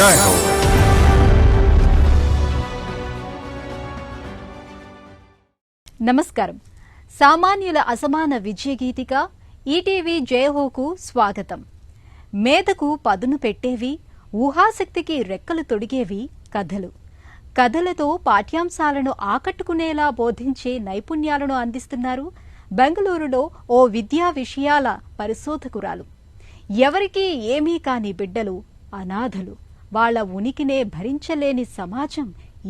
జై హో. నమస్కారం. సామాన్యుల అసమాన విజయగీతిక ఈటీవీ జయహోకు స్వాగతం. మేధకు పదును పెట్టేవి, ఊహాశక్తికి రెక్కలు తొడిగేవి కథలు. కథలతో పాఠ్యాంశాలను ఆకట్టుకునేలా బోధించే నైపుణ్యాలను అందిస్తున్నారు బెంగళూరులో ఓ విద్యా విషయాల పరిశోధకురాలు. ఎవరికీ ఏమీ కాని బిడ్డలు, అనాథలు, వాళ్ల ఉనికినే భరించలేని సమాజం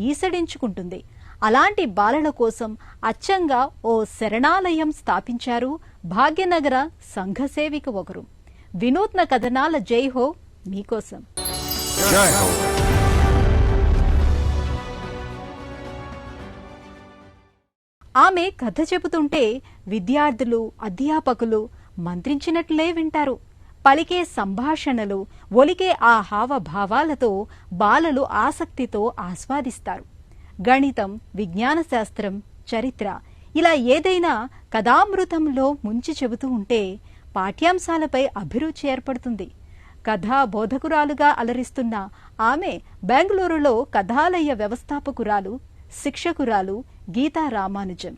ఈసడించుకుంటుంది. అలాంటి బాలల కోసం అచ్చంగా ఓ శరణాలయం స్థాపించారు భాగ్యనగర సంఘసేవిక ఒకరు. వినూత్న కథనాల జైహో మీకోసం. జై హో. ఆమె కథ చెబుతుంటే విద్యార్థులు, అధ్యాపకులు మంత్రించినట్లే వింటారు. పలికే సంభాషణలు, ఒలికే ఆ హావభావాలతో బాలలు ఆసక్తితో ఆస్వాదిస్తారు. గణితం, విజ్ఞాన శాస్త్రం, చరిత్ర ఇలా ఏదైనా కథామృతంలో ముంచి చెబుతూ ఉంటే పాఠ్యాంశాలపై అభిరుచి ఏర్పడుతుంది. కథా బోధకురాలుగా అలరిస్తున్న ఆమె బెంగళూరులో కథాలయ వ్యవస్థాపకురాలు, శిక్షకురాలు గీతా రామానుజం.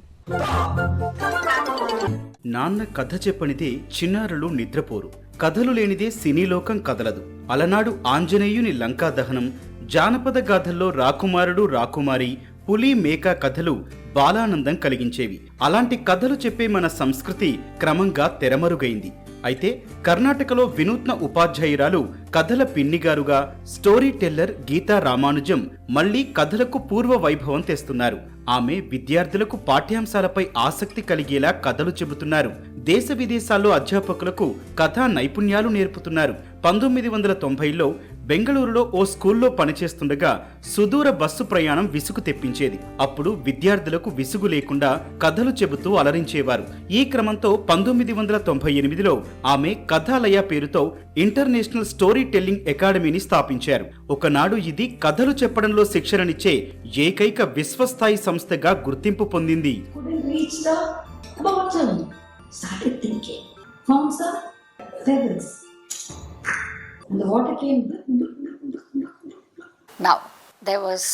నాన్న కథ చెప్పనిదే చిన్నారులు నిద్రపోరు. కథలు లేనిదే సినీలోకం కదలదు. అలనాడు ఆంజనేయుని లంకా దహనం, జానపద గాథల్లో రాకుమారుడు రాకుమారి, పులి మేక కథలు బాలానందం కలిగించేవి. అలాంటి కథలు చెప్పే మన సంస్కృతి క్రమంగా తెరమరుగైంది. అయితే కర్ణాటకలో వినూత్న ఉపాధ్యాయురాలు, కథల పిన్నిగారుగా స్టోరీ టెల్లర్ గీతా రామానుజం మళ్లీ కథలకు పూర్వ వైభవం తెస్తున్నారు. ఆమె విద్యార్థులకు పాఠ్యాంశాలపై ఆసక్తి కలిగేలా కథలు చెబుతున్నారు. దేశ విదేశాల్లో అధ్యాపకులకు కథా నైపుణ్యాలు నేర్పుతున్నారు. 1990లో బెంగళూరులో ఓ స్కూల్లో పనిచేస్తుండగా సుదూర బస్సు ప్రయాణం విసుగు తెప్పించేది. అప్పుడు విద్యార్థులకు విసుగు లేకుండా కథలు చెబుతూ అలరించేవారు. ఈ క్రమంతో 1998లో ఆమె కథాలయ పేరుతో ఇంటర్నేషనల్ స్టోరీ టెల్లింగ్ అకాడమీని స్థాపించారు. ఒకనాడు ఇది కథలు చెప్పడంలో శిక్షణనిచ్చే ఏకైక విశ్వస్థాయి సంస్థగా గుర్తింపు పొందింది. And the water came. Now, there was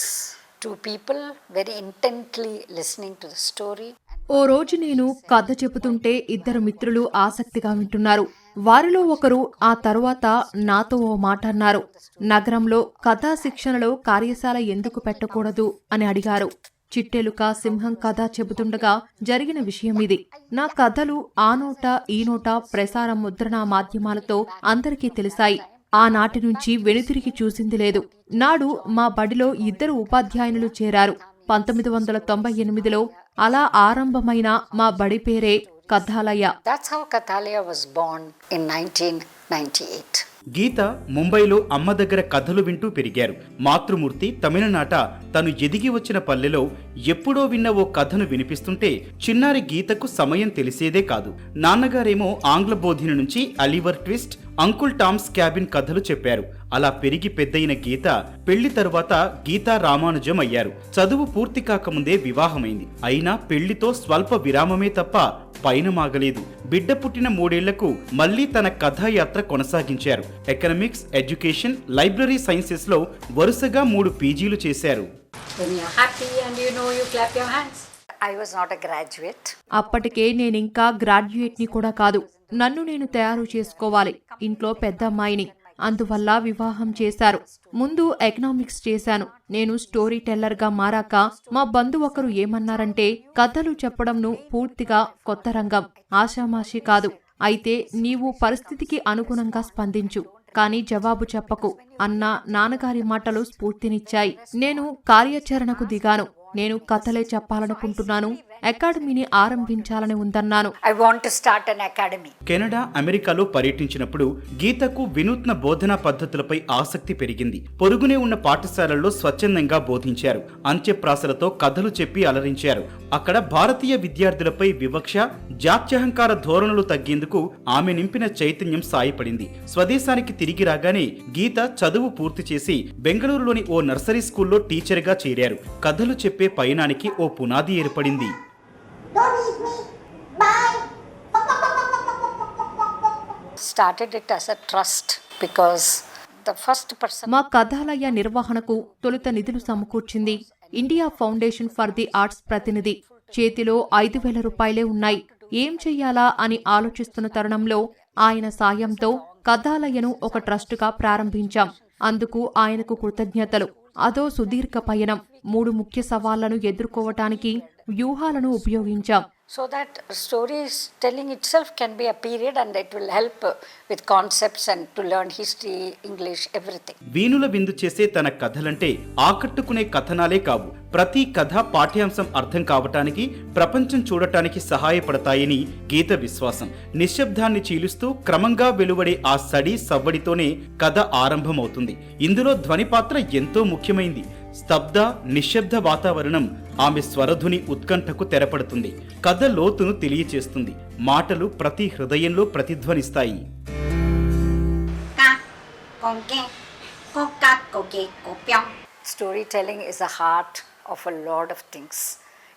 two people very intently listening to the story. ఓ రోజు నేను కథ చెబుతుంటే ఇద్దరు మిత్రులు ఆసక్తిగా వింటున్నారు. వారిలో ఒకరు ఆ తరువాత నాతో ఓ మాట అన్నారు. నగరంలో కథా శిక్షణలో కార్యశాల ఎందుకు పెట్టకూడదు అని అడిగారు. చిట్టెలుక, సింహం కథ చెబుతుండగా జరిగిన విషయం ఇది. నా కథలు ఆ నోట ఈ నోట ప్రసార ముద్రణ మాధ్యమాలతో అందరికీ తెలిసాయి. ఆనాటి నుంచి వెనుతిరిగి చూసింది లేదు. నాడు మా బడిలో ఇద్దరు ఉపాధ్యాయునులు చేరారు. 1998లో అలా ఆరంభమైన మా బడి పేరే కథాలయ. That's how Kathalaya was born in 1998. గీత ముంబైలో అమ్మ దగ్గర కథలు వింటూ పెరిగారు. మాతృమూర్తి తమిళనాట తను ఎదిగి వచ్చిన పల్లెలో ఎప్పుడో విన్న ఓ కథను వినిపిస్తుంటే చిన్నారి గీతకు సమయం తెలిసేదే కాదు. నాన్నగారేమో ఆంగ్ల బోధిని నుంచి Oliver twist, uncle Toms cabin కథలు చెప్పారు. అలా పెరిగి పెద్దయిన గీత పెళ్లి తరువాత గీతా రామానుజం అయ్యారు. చదువు పూర్తి కాకముందే వివాహమైంది. అయినా పెళ్లితో స్వల్ప విరామమే తప్ప పైన మాగలేదు. బిడ్డ పుట్టిన 3 ఏళ్లకు మళ్లీ తన కథాయాత్ర కొనసాగించారు. ఎకనామిక్స్, ఎడ్యుకేషన్, లైబ్రరీ సైన్సెస్ లో వరుసగా 3 పీజీలు చేశారు. When you're happy and you know, you clap your hands. I was not a graduate. అప్పటికే నేనింకా గ్రాడ్యుయేట్ని కూడా కాదు. నన్ను నేను తయారు చేసుకోవాలి. ఇంట్లో పెద్ద అమ్మాయిని. అందువల్ల వివాహం చేశారు. ముందు ఎకనామిక్స్ చేశాను. నేను స్టోరీ టెల్లర్గా మారాక మా బంధువు ఒకరు ఏమన్నారంటే, కథలు చెప్పడంను పూర్తిగా కొత్త రంగం, ఆషామాషి కాదు. అయితే నీవు పరిస్థితికి అనుగుణంగా స్పందించు, కానీ జవాబు చెప్పకు అన్న నాన్నగారి మాటలు స్ఫూర్తినిచ్చాయి. నేను కార్యాచరణకు దిగాను. నేను కథలే చెప్పాలనుకుంటున్నాను. అకాడమీని ఆరంభించాలని ఉందన్నాను. I want to start an academy. Canada, అమెరికాలో పర్యటించినప్పుడు గీతకు వినూత్న బోధనా పద్ధతులపై ఆసక్తి పెరిగింది. పొరుగునే ఉన్న పాఠశాలల్లో స్వచ్ఛందంగా బోధించారు. అంత్యప్రాసలతో కథలు చెప్పి అలరించారు. అక్కడ భారతీయ విద్యార్థులపై వివక్ష, జాత్యహంకార ధోరణులు తగ్గేందుకు ఆమె నింపిన చైతన్యం సాయపడింది. స్వదేశానికి తిరిగి రాగానే గీత చదువు పూర్తి చేసి బెంగళూరులోని ఓ నర్సరీ స్కూల్లో టీచర్గా చేరారు. కథలు చెప్పే పయనానికి ఓ పునాది ఏర్పడింది. Started it as a trust because the first person. మా కథాలయ నిర్వహణకు తొలుత నిధులు సమకూర్చింది India Foundation for the Arts ప్రతినిధి. చేతిలో 5,000 రూపాయలే ఉన్నాయి. ఏం చెయ్యాలా అని ఆలోచిస్తున్న తరుణంలో ఆయన సాయంతో కథాలయను ఒక ట్రస్టుగా ప్రారంభించాం. అందుకు ఆయనకు కృతజ్ఞతలు. అదో సుదీర్ఘ పయనం. 3 ముఖ్య సవాళ్లను ఎదుర్కోవటానికి వ్యూహాలను ఉపయోగించాం. So that storytelling itself can be a period and it will help with concepts and to learn history, English, everything. వీణుల విందు చేసే తన కథలంటే ఆకట్టుకునే కథనాలే కావు, ప్రతి కథ పాఠ్యాంశం అర్థం కావటానికి, ప్రపంచం చూడటానికి సహాయపడతాయని గీత విశ్వాసం. నిశ్శబ్దాన్ని చీలుస్తూ క్రమంగా వెలువడే ఆ సడి సవ్వడితోనే కథ ఆరంభమవుతుంది. ఇందులో ధ్వని పాత్ర ఎంతో ముఖ్యమైంది. స్తబ్ద నిశ్శబ్ద వాతావరణం ఆమె స్వరధుని ఉత్కంఠకు తెరపడుతుంది. కథ లోతును తెలియచేస్తుంది. మాటలు ప్రతి హృదయంలో ప్రతిధ్వనిస్తాయి. Storytelling is the heart of a lot of things,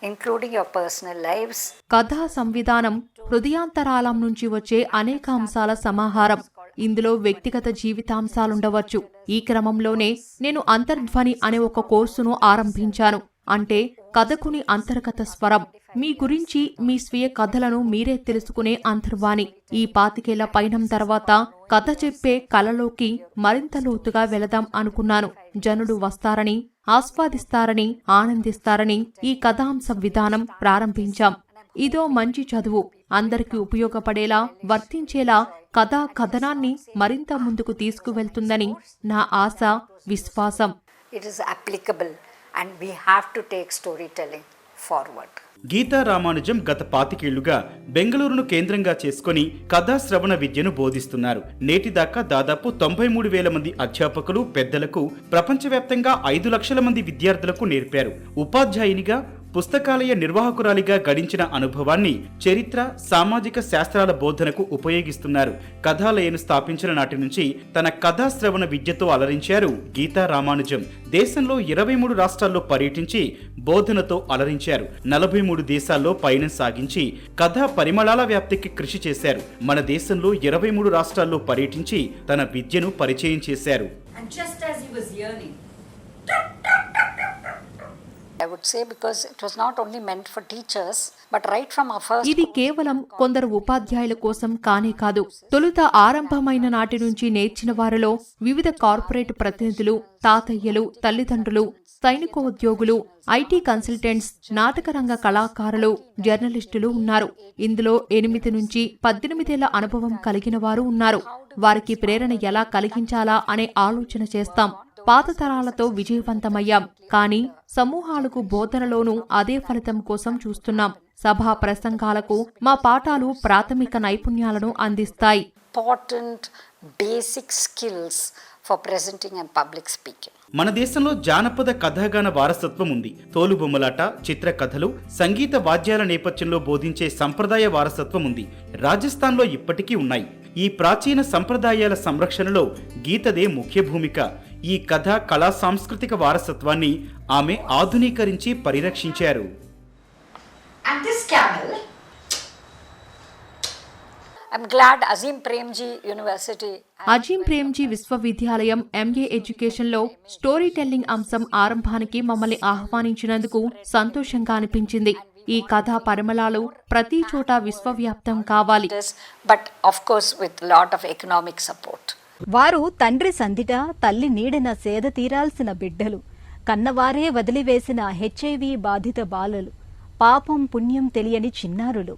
including your personal lives. కథా సంవిధానం హృదయాంతరాళం నుంచి వచ్చే అనేక అంశాల సమాహారం. ఇందులో వ్యక్తిగత జీవితాంశాలుండవచ్చు. ఈ క్రమంలోనే నేను అంతర్ధ్వని అనే ఒక కోర్సును ఆరంభించాను. అంటే కథకుని అంతర్గత స్వరం. మీ గురించి, మీ స్వీయ కథలను మీరే తెలుసుకునే అంతర్వాణి. ఈ 25 ఏళ్ల పయనం తర్వాత కథ చెప్పే కళలోకి మరింత లోతుగా వెళదాం అనుకున్నాను. జనులు వస్తారని, ఆస్వాదిస్తారని, ఆనందిస్తారని ఈ కథాంశ విధానం ప్రారంభించాం. ఇదో మంచి చదువు. అందరికీ ఉపయోగపడేలా, వర్తించేలా కథా కథనాన్ని మరింత ముందుకు తీసుకువెళ్తుందని నా ఆశ, విశ్వాసం. It is applicable and we have to take storytelling forward. Gita Ramanujam గత 25 ఏళ్లుగా బెంగళూరును కేంద్రంగా చేసుకుని కథాశ్రవణ విద్యను బోధిస్తున్నారు. నేటిదాకా దాదాపు 93,000 మంది అధ్యాపకులు, పెద్దలకు, ప్రపంచవ్యాప్తంగా 5 లక్షల మంది విద్యార్థులకు నేర్పారు. ఉపాధ్యాయునిగా, పుస్తకాలయ నిర్వాహకురాలిగా గడించిన అనుభవాన్ని చరిత్ర, సామాజిక శాస్త్రాల బోధనకు ఉపయోగిస్తున్నారు. కథాలయను స్థాపించిన నాటి నుంచి తన కథాశ్రవణ విద్యతో అలరించారు గీతా రామానుజం. దేశంలో 23 రాష్ట్రాల్లో పర్యటించి బోధనతో అలరించారు. 43 దేశాల్లో పయనం సాగించి కథా పరిమళాల వ్యాప్తికి కృషి చేశారు. మన దేశంలో 23 రాష్ట్రాల్లో పర్యటించి తన విద్యను పరిచయం చేశారు. I would say because it was not only meant for teachers, but right from our first. ఇది కేవలం కొందరు ఉపాధ్యాయుల కోసం కానే కాదు. తొలుత ఆరంభమైన నాటి నుంచి నేర్చిన వారిలో వివిధ కార్పొరేట్ ప్రతినిధులు, తాతయ్యలు, తల్లిదండ్రులు, సైనికోద్యోగులు, ఐటీ కన్సల్టెంట్స్, నాటకరంగ కళాకారులు, జర్నలిస్టులు ఉన్నారు. ఇందులో 8 నుంచి 18 ఏళ్ల అనుభవం కలిగిన వారు ఉన్నారు. వారికి ప్రేరణ ఎలా కలిగించాలా అనే ఆలోచన చేస్తాం. పాత తరాలతో విజయవంతమయ్యాం, కానీ సమూహాలకు బోధనలోనూ అదే ఫలితం కోసం చూస్తున్నాం. సభా ప్రసంగాలకు మా పాఠాలు ప్రాథమిక నైపుణ్యాలను అందిస్తాయి. Important basic skills for presenting and public speaking. మన దేశంలో జానపద కథాగాన వారసత్వం ఉంది. తోలుబొమ్మలాట, చిత్రకథలు, సంగీత వాద్యాల నేపథ్యంలో బోధించే సంప్రదాయ వారసత్వం ఉంది. రాజస్థాన్లో ఇప్పటికీ ఉన్నాయి. ఈ ప్రాచీన సంప్రదాయాల సంరక్షణలో గీతదే ముఖ్య భూమిక. ఈ కథ, కళా సాంస్కృతిక వారసత్వాన్ని ఆమె ఆధునీకరించి పరిరక్షించారు. And this camel, I'm glad Azim Premji University. Azeem Premji విశ్వవిద్యాలయం MA ఎడ్యుకేషన్లో స్టోరీ టెల్లింగ్ అంశం ఆరంభానికి మమ్మల్ని ఆహ్వానించినందుకు సంతోషంగా అనిపించింది. ఈ కథా పరిమళాలు ప్రతి చోట విశ్వవ్యాప్తం కావాలి. But of course with lot of economic support. వారు తండ్రి సందిట, తల్లి నీడన సేద తీరాల్సిన బిడ్డలు, కన్నవారే వదిలివేసిన HIV బాధిత బాలలు, పాపం పుణ్యం తెలియని చిన్నారులు.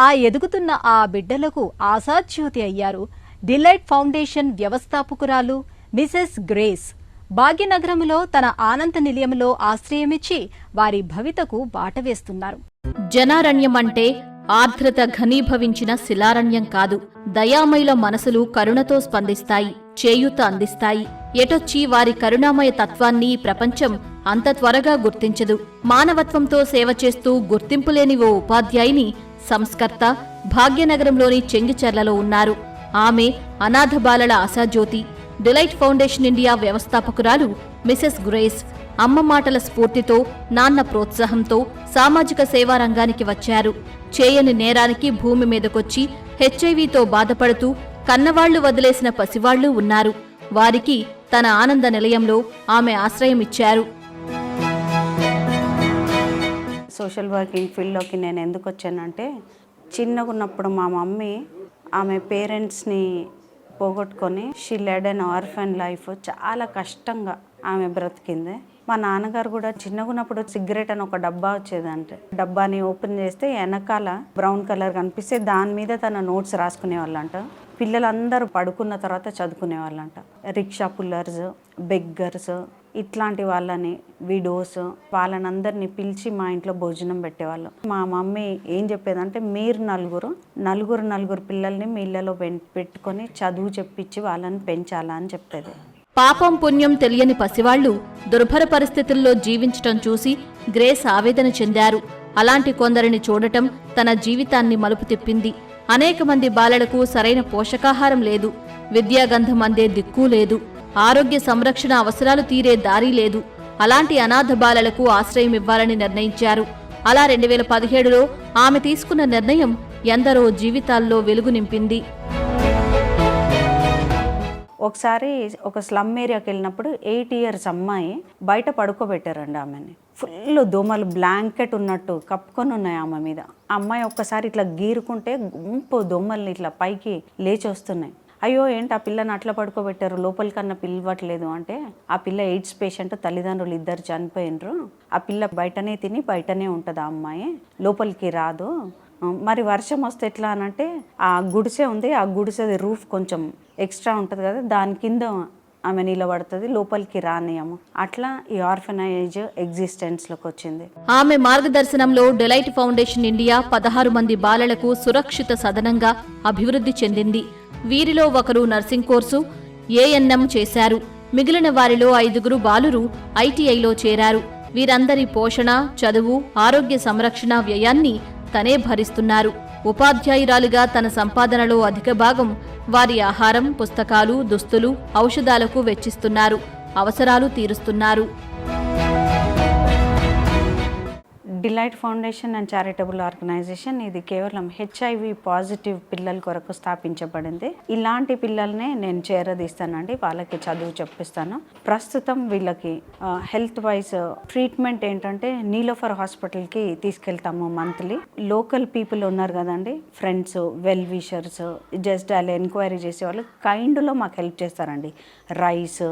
ఆ ఎదుగుతున్న ఆ బిడ్డలకు ఆశాజ్యోతి అయ్యారు డిలైట్ ఫౌండేషన్ వ్యవస్థాపకురాలు మిసెస్ గ్రేస్. భాగ్యనగరంలో తన ఆనంద నిలయంలో ఆశ్రయమిచ్చి వారి భవితకు బాట వేస్తున్నారు. జనారణ్యం అంటే ఆర్ద్రత ఘనీభవించిన శిలారణ్యం కాదు. దయామయుల మనసులు కరుణతో స్పందిస్తాయి, చేయూత అందిస్తాయి. ఎటొచ్చి వారి కరుణామయ తత్వాన్ని ప్రపంచం అంత త్వరగా గుర్తించదు. మానవత్వంతో సేవ చేస్తూ గుర్తింపులేని ఓ ఉపాధ్యాయుని సంస్కర్త భాగ్యనగరంలోని చెంగిచెర్లలో ఉన్నారు. ఆమె అనాథ బాలల ఆశాజ్యోతి. డిలైట్ ఫౌండేషన్ ఇండియా వ్యవస్థాపకురాలు మిసెస్ గ్రేస్. అమ్మ మాటల స్ఫూర్తితో, నాన్న ప్రోత్సాహంతో సామాజిక సేవా రంగానికి వచ్చారు. చేయని నేరానికి భూమి మీదకొచ్చి HIVతో బాధపడుతూ కన్నవాళ్లు వదిలేసిన పసివాళ్లు ఉన్నారు. వారికి తన ఆనంద నిలయంలో ఆమె ఆశ్రయమిచ్చారు. సోషల్ వర్కింగ్ ఫీల్డ్లోకి నేను ఎందుకు వచ్చానంటే, చిన్నగా ఉన్నప్పుడు మా మమ్మీ ఆమె పేరెంట్స్ని పోగొట్టుకొని she led an orphan life. చాలా కష్టంగా ఆమె బ్రతికింది. మా నాన్నగారు కూడా చిన్నగా ఉన్నప్పుడు సిగరెట్ అని ఒక డబ్బా వచ్చేదంటే, డబ్బాని ఓపెన్ చేస్తే వెనకాల బ్రౌన్ కలర్ కనిపిస్తే దాని మీద తన నోట్స్ రాసుకునే వాళ్ళంట. పిల్లలందరూ పడుకున్న తర్వాత చదువుకునే వాళ్ళంట. రిక్షా పుల్లర్స్, బెగ్గర్స్ ఇట్లాంటి వాళ్ళని, విడోస్ వాళ్ళని అందరినీ పిలిచి మా ఇంట్లో భోజనం పెట్టేవాళ్ళు. మా మమ్మీ ఏం చెప్పేదంటే, మీరు నలుగురు పిల్లల్ని మీ ఇళ్ళలో పెట్టుకొని చదువు చెప్పించి వాళ్ళని పెంచాలా అని చెప్పేది. పాపం పుణ్యం తెలియని పసివాళ్లు దుర్భర పరిస్థితుల్లో జీవించటం చూసి గ్రేస్ ఆవేదన చెందారు. అలాంటి కొందరిని చూడటం తన జీవితాన్ని మలుపు తిప్పింది. అనేక మంది బాలలకు సరైన పోషకాహారం లేదు, విద్యాగంధం అందే దిక్కు లేదు, ఆరోగ్య సంరక్షణ అవసరాలు తీరే దారి లేదు. అలాంటి అనాథ బాలలకు ఆశ్రయం ఇవ్వాలని నిర్ణయించారు. అలా 2017లో ఆమె తీసుకున్న నిర్ణయం ఎందరో జీవితాల్లో వెలుగు నింపింది. ఒకసారి ఒక స్లమ్ ఏరియాకి వెళ్ళినప్పుడు 8 years అమ్మాయి బయట పడుకోబెట్టారండి. ఆమెని ఫుల్ దోమలు బ్లాంకెట్ ఉన్నట్టు కప్పుకొని ఉన్నాయి ఆమె మీద. ఆ అమ్మాయి ఒక్కసారి ఇట్లా గీరుకుంటే గుంపు దోమల్ని ఇట్లా పైకి లేచి వస్తున్నాయి. అయ్యో ఏంటి ఆ పిల్లని అట్లా పడుకోబెట్టారు, లోపలికన్నా పిలవట్లేదు అంటే, ఆ పిల్ల ఎయిడ్స్ పేషెంట్, తల్లిదండ్రులు ఇద్దరు చనిపోయినరు, ఆ పిల్ల బయటనే తిని బయటనే ఉంటుంది, ఆ అమ్మాయి లోపలికి రాదు. మరి వర్షం వస్తే ఎట్లా అనంటే, ఆ గుడిసె ఉంది, ఆ గుడిసెది రూఫ్ కొంచెం ఎక్స్ట్రా ఉంటుంది కదా, దాని కింద ఆమె నిలబడుతుంది, లోపలికి రానియము. అట్లా ఈ ఆర్ఫనైజ్ ఎగ్జిస్టెన్స్లోకి వచ్చింది. ఆమె మార్గదర్శనంలో డెలైట్ ఫౌండేషన్ ఇండియా 16 మంది బాలలకు సురక్షిత సదనంగా అభివృద్ధి చెందింది. వీరిలో ఒకరు నర్సింగ్ కోర్సు, ఏఎన్ఎం చేశారు. మిగిలిన వారిలో 5 బాలురు ఐటీఐలో చేరారు. వీరందరి పోషణ, చదువు, ఆరోగ్య సంరక్షణ వ్యయాన్ని తనే భరిస్తున్నారు. ఉపాధ్యాయురాలిగా తన సంపాదనలో అధిక భాగం వారి ఆహారం, పుస్తకాలు, దుస్తులు, ఔషధాలకు వెచ్చిస్తున్నారు. అవసరాలు తీరుస్తున్నారు. Delight Foundation and charitable organisation ఇది కేవలం HIV పాజిటివ్ పిల్లల కొరకు స్థాపించబడింది. ఇలాంటి పిల్లల్ని నేను చేరదీస్తానండి, వాళ్ళకి చదువు చెప్పిస్తాను. ప్రస్తుతం వీళ్ళకి హెల్త్ వైజ్ ట్రీట్మెంట్ ఏంటంటే, నీలోఫర్ హాస్పిటల్కి తీసుకెళ్తాము మంత్లీ. లోకల్ పీపుల్ ఉన్నారు కదండి, ఫ్రెండ్స్, వెల్ విషర్స్, జస్ట్ అలా ఎంక్వైరీ చేసేవాళ్ళు కైండ్లో మాకు హెల్ప్ చేస్తారండి. రైస్,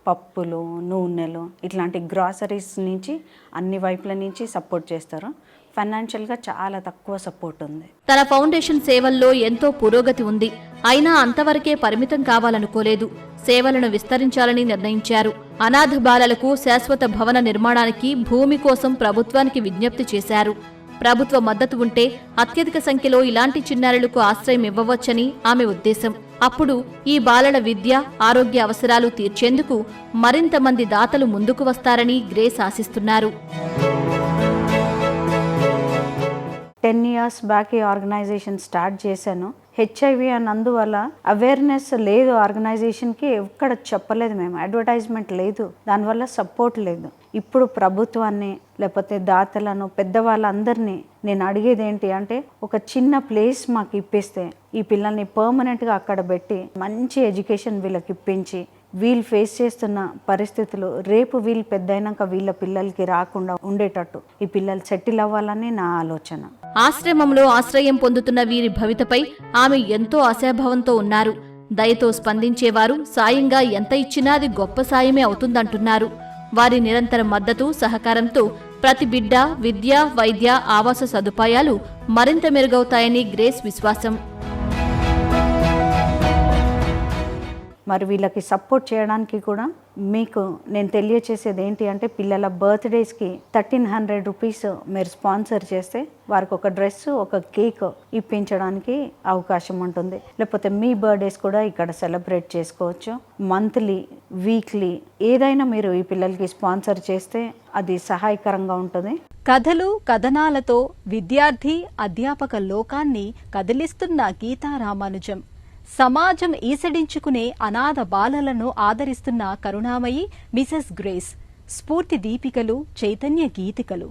పప్పులు, నూనెలు ఇట్లాంటి గ్రాసరీస్ నుంచి అన్ని వైపుల నుంచి సపోర్ట్ చేస్తారు. ఫైనాన్షియల్గా చాలా తక్కువ సపోర్ట్ ఉంది. తన ఫౌండేషన్ సేవల్లో ఎంతో పురోగతి ఉంది. అయినా అంతవరకే పరిమితం కావాలనుకోలేదు. సేవలను విస్తరించాలని నిర్ణయించారు. అనాథ బాలలకు శాశ్వత భవన నిర్మాణానికి భూమి కోసం ప్రభుత్వానికి విజ్ఞప్తి చేశారు. ప్రభుత్వ మద్దతు ఉంటే అత్యధిక సంఖ్యలో ఇలాంటి చిన్నారులకు ఆశ్రయం ఇవ్వవచ్చని ఆమె ఉద్దేశం. అప్పుడు ఈ బాలల విద్య, ఆరోగ్య అవసరాలు తీర్చేందుకు మరింత మంది దాతలు ముందుకు వస్తారని గ్రేస్ ఆశిస్తున్నారు. 10 years బ్యాక్ ఈ ఆర్గనైజేషన్ స్టార్ట్ చేశాను. HIV అన్నందువల్ల అవేర్నెస్ లేదు ఆర్గనైజేషన్కి, ఎక్కడ చెప్పలేదు మేము, అడ్వర్టైజ్మెంట్ లేదు, దానివల్ల సపోర్ట్ లేదు. ఇప్పుడు ప్రభుత్వాన్ని లేకపోతే దాతలను, పెద్దవాళ్ళందరినీ నేను అడిగేది ఏంటి అంటే, ఒక చిన్న ప్లేస్ మాకు ఇప్పిస్తే ఈ పిల్లల్ని పర్మనెంట్గా అక్కడ పెట్టి మంచి ఎడ్యుకేషన్ వీళ్ళకి ఇప్పించి, వీళ్ళు ఫేస్ చేస్తున్న పరిస్థితులు రేపు వీళ్ళు పెద్దయినాక వీళ్ళ పిల్లలకి రాకుండా ఉండేటట్టు ఈ పిల్లలు సెటిల్ అవ్వాలని నా ఆలోచన. ఆశ్రమంలో ఆశ్రయం పొందుతున్న వీరి భవితపై ఆమె ఎంతో ఆశాభావంతో ఉన్నారు. దయతో స్పందించేవారు సాయంగా ఎంత ఇచ్చినా అది గొప్ప సాయమే అవుతుందంటున్నారు. వారి నిరంతర మద్దతు, సహకారంతో ప్రతి బిడ్డ విద్య, వైద్య, ఆవాస సదుపాయాలు మరింత మెరుగవుతాయని గ్రేస్ విశ్వాసం. మరి వీళ్ళకి సపోర్ట్ చేయడానికి కూడా మీకు నేను తెలియచేసేది ఏంటి అంటే, పిల్లల బర్త్డేస్కి 1300 రూపీస్ మీరు స్పాన్సర్ చేస్తే వారికి ఒక డ్రెస్, ఒక కేక్ ఇప్పించడానికి అవకాశం ఉంటుంది. లేకపోతే మీ బర్త్డేస్ కూడా ఇక్కడ సెలబ్రేట్ చేసుకోవచ్చు. మంత్లీ, వీక్లీ ఏదైనా మీరు ఈ పిల్లలకి స్పాన్సర్ చేస్తే అది సహాయకరంగా ఉంటుంది. కథలు, కథనాలతో విద్యార్థి, అధ్యాపక లోకాన్ని కదిలిస్తున్న గీతా రామానుజం. సమాజం ఈసడించుకునే అనాథ బాలలను ఆదరిస్తున్న కరుణామయి మిసెస్ గ్రేస్. స్ఫూర్తి దీపికలు, చైతన్య గీతికలు.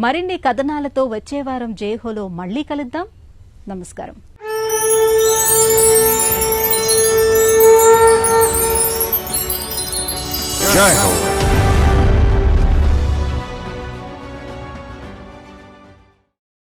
మరిన్ని కథనాలతో వచ్చేవారం జయహోలో మళ్లీ కలుద్దాం. నమస్కారం. जय हो।